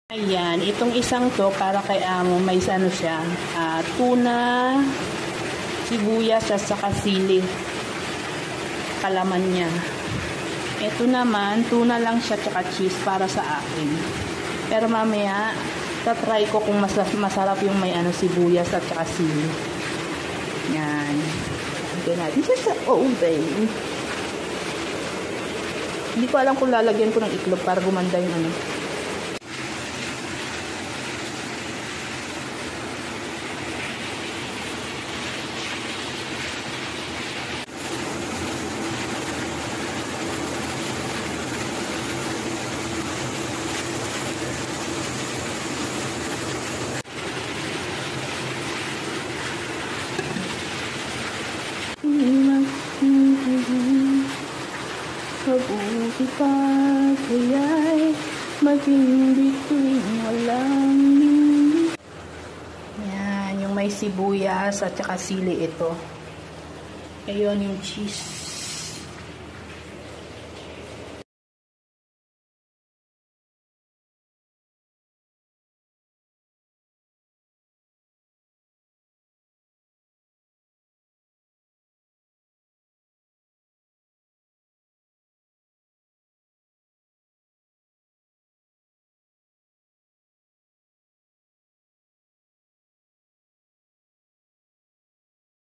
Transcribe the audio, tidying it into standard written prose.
Ayan, itong isang to para kay amo, may ano siya, tuna, sibuyas at saka sili. Kalaman niya. Ito naman, tuna lang siya tsaka cheese para sa akin. Pero mamaya, tatry ko kung masarap yung may sibuyas at saka sili. Yan. Lagyan natin siya sa oven. Hindi ko alam kung lalagyan ko ng itlog para gumanda yung mabuti pa kaya'y maging bituin walang hindi. Yan, yung may sibuyas at saka sili ito. Ayun yung cheese.